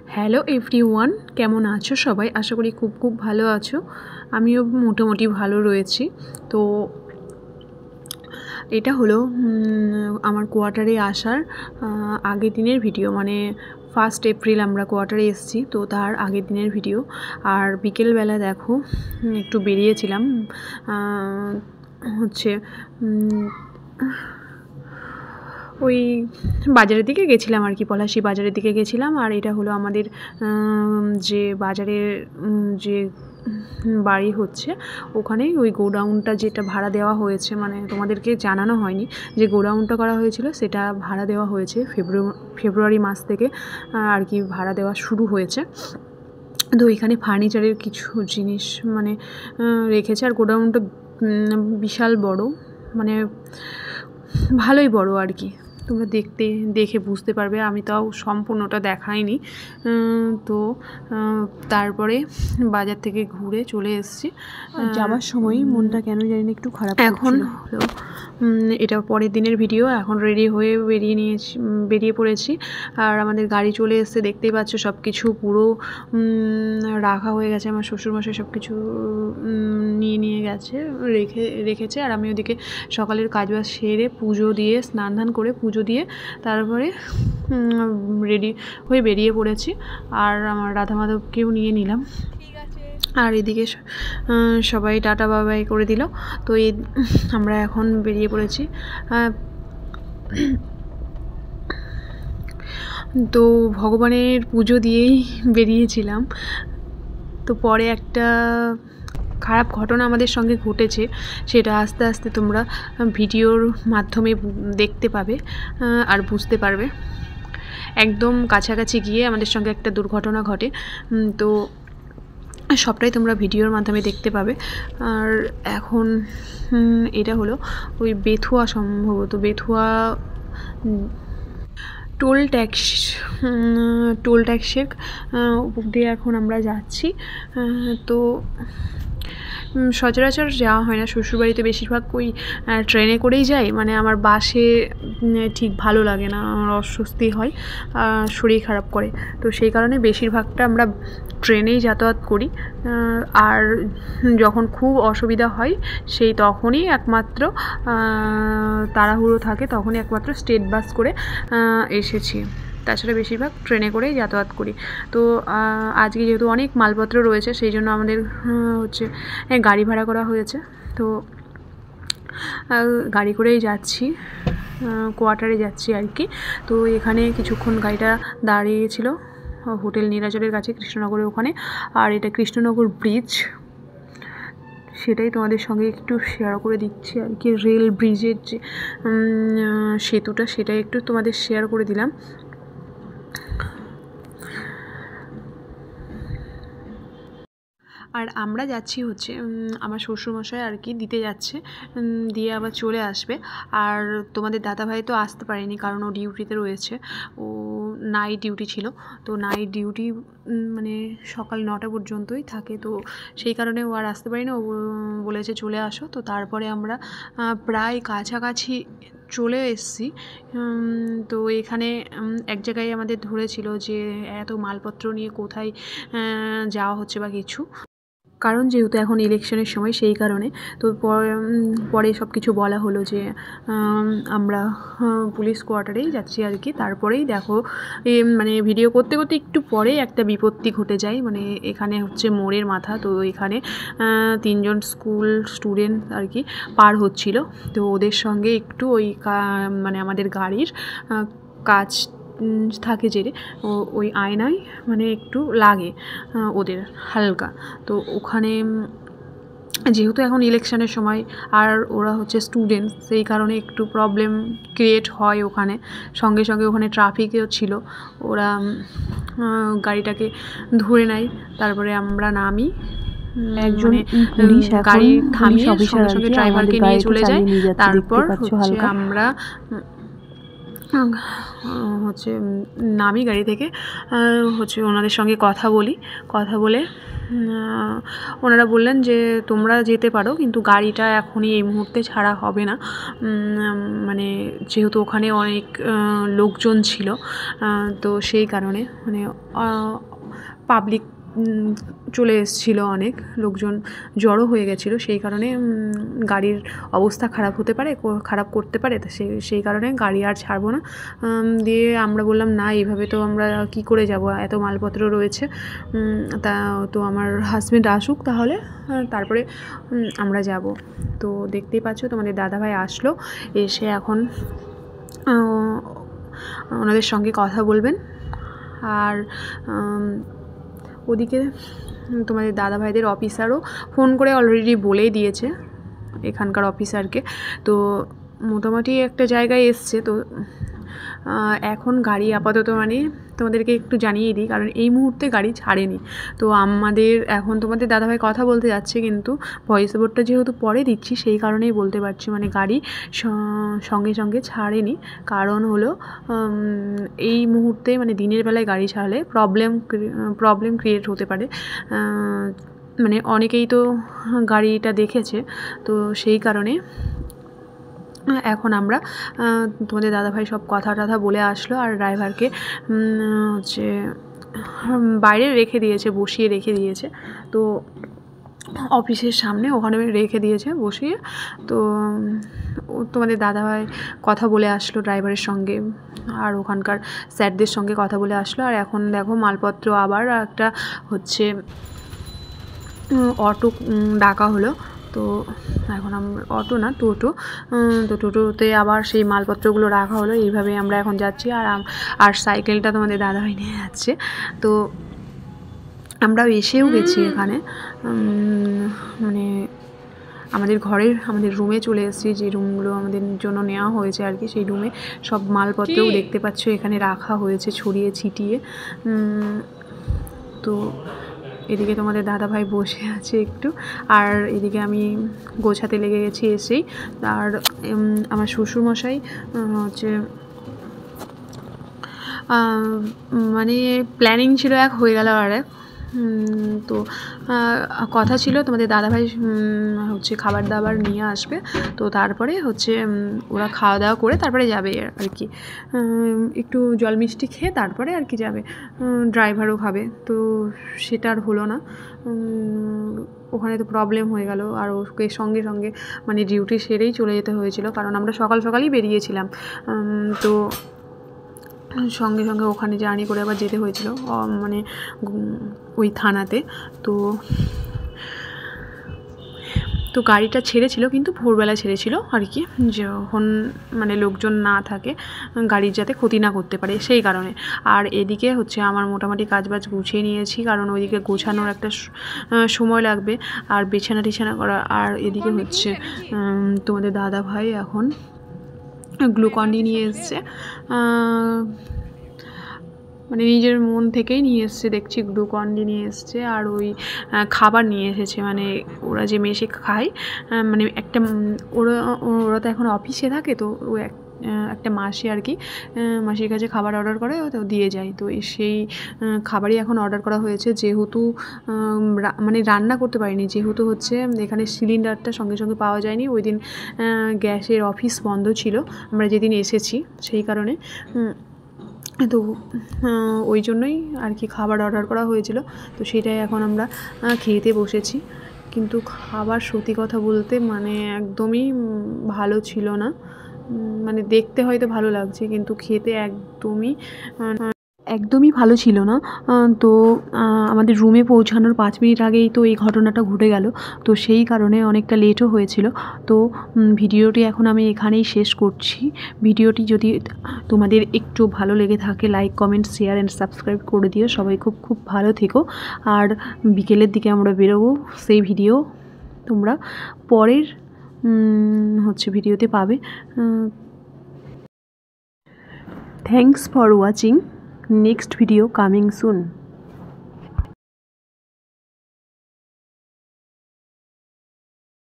Hello everyone, কেমন আছো সবাই? আশা করি খুব খুব ভালো আছো। আমিও মোটামুটি ভালো রয়েছি। তো এটা হলো আমার কোয়ার্টারে আসার আগের দিনের ভিডিও, মানে 1 এপ্রিল আমরা কোয়ার্টারে এসেছি, তো তার আগের দিনের ভিডিও। আর বিকেলবেলা দেখো একটু বেরিয়েছিলাম, হচ্ছে ওই বাজারের দিকে গেছিলাম আর কি, পলাশী বাজারের দিকে গেছিলাম। আর এটা হলো আমাদের যে বাজারের যে বাড়ি হচ্ছে, ওখানেই ওই গোডাউনটা যেটা ভাড়া দেওয়া হয়েছে, মানে তোমাদেরকে জানানো হয়নি যে গোডাউনটা করা হয়েছিল, সেটা ভাড়া দেওয়া হয়েছে ফেব্রুয়ারি মাস থেকে আর কি ভাড়া দেওয়া শুরু হয়েছে। তো এখানে ফার্নিচারের কিছু জিনিস মানে রেখেছে। আর গোডাউনটা বিশাল বড়, মানে ভালোই বড় আর কি, তোমরা দেখে বুঝতে পারবে। আমি তাও সম্পূর্ণটা দেখাইনি। তো তারপরে বাজার থেকে ঘুরে চলে এসেছি। যাওয়ার সময় মনটা কেন জানি না একটু খারাপ। এখন হলো এটা পরের দিনের ভিডিও। এখন রেডি হয়ে বেরিয়ে পড়েছি। আর আমাদের গাড়ি চলে এসেছে, দেখতেই পাচ্ছ সব কিছু পুরো রাখা হয়ে গেছে। আমার শ্বশুরমশাই সব কিছু নিয়ে গেছে, রেখেছে। আর আমি ওদিকে সকালের কাজবাজ সেরে পুজো দিয়ে, স্নান ধান করে পুজো দিয়ে তারপরে রেডি হয়ে বেরিয়ে পড়েছি। আর আমার রাধা মাধবকেও নিয়ে নিলাম। আর এদিকে সবাই টাটা বাবাই করে দিল। তো আমরা এখন বেরিয়ে পড়েছি। তো ভগবানের পুজো দিয়েই বেরিয়েছিলাম। তো পরে একটা খারাপ ঘটনা আমাদের সঙ্গে ঘটেছে, সেটা আস্তে আস্তে তোমরা ভিডিওর মাধ্যমে দেখতে পাবে আর বুঝতে পারবে। একদম কাছাকাছি গিয়ে আমাদের সঙ্গে একটা দুর্ঘটনা ঘটে, তো সবটাই তোমরা ভিডিওর মাধ্যমে দেখতে পাবে। আর এখন এটা হলো ওই বেথুয়া, সম্ভবত বেথুয়া টোল ট্যাক্সের উপর দিয়ে এখন আমরা যাচ্ছি। তো সচরাচর যাওয়া হয় না শ্বশুরবাড়িতে, বেশিরভাগ ওই ট্রেনে করেই যাই। মানে আমার বাসে ঠিক ভালো লাগে না, আমার অস্বস্তি হয়, শরীর খারাপ করে। তো সেই কারণে বেশিরভাগটা আমরা ট্রেনেই যাতায়াত করি। আর যখন খুব অসুবিধা হয় তখনই একমাত্র তাড়াহুড়ো থাকে, তখনই একমাত্র স্টেট বাস করে এসেছি। তাছাড়া বেশিরভাগ ট্রেনে করেই যাতায়াত করি। তো আজকে যেহেতু অনেক মালপত্র রয়েছে, সেই জন্য আমাদের হচ্ছে গাড়ি ভাড়া করা হয়েছে। তো গাড়ি করেই যাচ্ছি, কোয়ার্টারে যাচ্ছি আর কি। তো এখানে কিছুক্ষণ গাড়িটা দাঁড়িয়েছিল হোটেল নীলাচলের কাছে, কৃষ্ণনগরের ওখানে। আর এটা কৃষ্ণনগর ব্রিজ, সেটাই তোমাদের সঙ্গে একটু শেয়ার করে দিচ্ছি আর কি। রেল ব্রিজের যে সেতুটা, সেটাই একটু তোমাদের শেয়ার করে দিলাম। আর আমরা যাচ্ছি হচ্ছে আমার শ্বশুরমশাই আর কি দিতে যাচ্ছে, দিয়ে আবার চলে আসবে। আর তোমাদের দাদাভাই তো আসতে পারেনি, কারণ ও ডিউটিতে রয়েছে, ও নাইট ডিউটি ছিল। তো নাইট ডিউটি মানে সকাল 9টা পর্যন্তই থাকে, তো সেই কারণে ও আর আসতে পারেনি। ও বলেছে চলে আসো। তো তারপরে আমরা প্রায় কাছাকাছি চলে এসেছি। তো এখানে এক জায়গায় আমাদের ধরেছিল যে এত মালপত্র নিয়ে কোথায় যাওয়া হচ্ছে বা কিছু, কারণ যেহেতু এখন ইলেকশনের সময়, সেই কারণে। তো পরে সব কিছু বলা হলো যে আমরা পুলিশ কোয়ার্টারেই যাচ্ছি আর কি। তারপরেই দেখো মানে ভিডিও করতে করতে একটু পরে একটা বিপত্তি ঘটে যায়। মানে এখানে হচ্ছে মোড়ের মাথা, তো এখানে 3জন স্কুল স্টুডেন্ট আর কি পার হচ্ছিল। তো ওদের সঙ্গে একটু ওই মানে আমাদের গাড়ির কাজ থাকে যে ওই আয়নায় মানে একটু লাগে ওদের হালকা। তো ওখানে যেহেতু এখন ইলেকশনের সময় আর ওরা হচ্ছে স্টুডেন্ট, সেই কারণে একটু প্রবলেম ক্রিয়েট হয় ওখানে। সঙ্গে সঙ্গে ওখানে ট্রাফিকেও ছিল, ওরা গাড়িটাকে ধরে নেয়। তারপরে আমরা নামি, একজন গাড়ি থামিয়ে সঙ্গে সঙ্গে ড্রাইভারকে নিয়ে চলে যায়। তারপর হচ্ছে আমরা হচ্ছে নামি গাড়ি থেকে, হচ্ছে ওনাদের সঙ্গে কথা বলে ওনারা বললেন যে তোমরা যেতে পারো, কিন্তু গাড়িটা এখনই এই মুহূর্তে ছাড়া হবে না, মানে যেহেতু ওখানে অনেক লোকজন ছিল, তো সেই কারণে মানে পাবলিক চলে এসেছিল, অনেক লোকজন জড়ো হয়ে গেছিলো, সেই কারণে গাড়ির অবস্থা খারাপ করতে পারে, তো সেই কারণে গাড়ি আর ছাড়বো না। দিয়ে আমরা বললাম না, এইভাবে তো আমরা কি করে যাব, এত মালপত্র রয়েছে, তা তো আমার হাজব্যান্ড আসুক তাহলে তারপরে আমরা যাব। তো দেখতেই পাচ্ছ তোমাদের দাদাভাই আসলো, এসে এখন ওনাদের সঙ্গে কথা বলবেন। আর ওদিকে তোমাদের দাদাভাইদের অফিসারও ফোন করে অলরেডি বলেই দিয়েছে এখানকার অফিসারকে, তো মোটামুটি একটা জায়গায় এসছে। তো এখন গাড়ি আপাতত মানে তোমাদেরকে একটু জানিয়ে দিই, কারণ এই মুহূর্তে গাড়ি ছাড়েনি। তো আমাদের এখন তোমাদের দাদাভাই কথা বলতে যাচ্ছে, কিন্তু ভয়েস ওভারটা যেহেতু পরে দিচ্ছি সেই কারণেই বলতে পারছি, মানে গাড়ি সঙ্গে সঙ্গে ছাড়েনি। কারণ হলো এই মুহূর্তে মানে দিনের বেলায় গাড়ি ছাড়লে প্রবলেম ক্রিয়েট হতে পারে, মানে অনেকেই তো গাড়িটা দেখেছে, তো সেই কারণে এখন আমরা তোমাদের দাদাভাই সব কথা বলে আসলো, আর ড্রাইভারকে হচ্ছে বাইরে বসিয়ে রেখে দিয়েছে, তো অফিসের সামনে ওখানে রেখে দিয়েছে বসিয়ে। তো তোমাদের দাদাভাই কথা বলে আসলো ড্রাইভারের সঙ্গে, আর ওখানকার স্যারদের সঙ্গে কথা বলে আসলো। আর এখন দেখো মালপত্র আবার একটা হচ্ছে অটো ডাকা হলো, তো এখন আমরা অটো না টোটো, তো টোটোতে আবার সেই মালপত্রগুলো রাখা হলো। এইভাবে আমরা এখন যাচ্ছি, আর সাইকেলটা তোমাদের দাদাভাই নিয়ে যাচ্ছে। তো আমরাও এসেও গেছি এখানে, মানে আমাদের রুমে চলে এসেছি, যে রুমগুলো আমাদের জন্য নেওয়া হয়েছে আর কি, সেই রুমে সব মালপত্রও দেখতে পাচ্ছ এখানে রাখা হয়েছে ছড়িয়ে ছিটিয়ে। তো এদিকে তোমাদের দাদাভাই বসে আছে একটু, আর এদিকে আমি গোছাতে লেগে গেছি এসেই। আর আমার শ্বশুরমশাই হচ্ছে মানে প্ল্যানিং ছিল এক, হয়ে গেল আর এক। তো কথা ছিল তোমাদের দাদাভাই হচ্ছে খাবার দাবার নিয়ে আসবে, তো তারপরে হচ্ছে ওরা খাওয়া দাওয়া করে তারপরে যাবে আর কি, একটু জল মিষ্টি খেয়ে তারপরে আর কি যাবে, ড্রাইভারও খাবে। তো সেটা আর হলো না, ওখানে তো প্রবলেম হয়ে গেল, আর ওকে সঙ্গে সঙ্গে মানে ডিউটি সেরেই চলে যেতে হয়েছিল, কারণ আমরা সকালই বেরিয়েছিলাম। তো সঙ্গে সঙ্গে ওখানে জার্নি করে আবার যেতে হয়েছিল, মানে ওই থানাতে। তো গাড়িটা ছেড়েছিল, কিন্তু ভোরবেলা ছেড়েছিল আর কি, যখন মানে লোকজন না থাকে, গাড়ির যাতে ক্ষতি না করতে পারে সেই কারণে। আর এদিকে হচ্ছে আমার মোটামুটি কাজবাজ গুছিয়ে নিয়েছি, কারণ ওইদিকে গোছানোর একটা সময় লাগবে, আর বিছানা করা। আর এদিকে হচ্ছে তোমাদের দাদাভাই এখন গ্লুকন-ডি নিয়ে এসছে, মানে নিজের মন থেকেই নিয়ে এসছে, দেখছি গ্লুকন-ডি নিয়ে এসছে, আর ওই খাবার নিয়ে এসেছে, মানে ওরা যে মেসে খায়, মানে একটা ওরা তো এখন অফিসে থাকে, তো ও একটা মাসি আর কি, মাসির কাছে খাবার অর্ডার করে, তো দিয়ে যায়। তো সেই খাবারই এখন অর্ডার করা হয়েছে, যেহেতু মানে রান্না করতে পারিনি, যেহেতু হচ্ছে এখানে সিলিন্ডারটা সঙ্গে সঙ্গে পাওয়া যায়নি, ওই দিন গ্যাসের অফিস বন্ধ ছিল আমরা যেদিন এসেছি, সেই কারণে তো ওই জন্যই আর কি খাবার অর্ডার করা হয়েছিল। তো সেটাই এখন আমরা খেতে বসেছি, কিন্তু খাবার সত্যি কথা বলতে মানে একদমই ভালো ছিল না, মানে দেখতে হয়তো ভালো লাগছে, কিন্তু খেতে একদমই ভালো ছিল না। তো আমাদের রুমে পৌঁছানোর 5 মিনিট আগেই তো এই ঘটনাটা ঘটে গেল, তো সেই কারণে অনেকটা লেটও হয়েছিল। তো ভিডিওটি এখন আমি এখানেই শেষ করছি। ভিডিওটি যদি তোমাদের একটু ভালো লেগে থাকে, like, comment, share and subscribe করে দিও। সবাই খুব ভালো থেকো। আর বিকেলের দিকে আমরা বেরোবো, সেই ভিডিও তোমরা পরের হচ্ছে ভিডিওতে পাবে। Thanks for watching. Next video coming soon.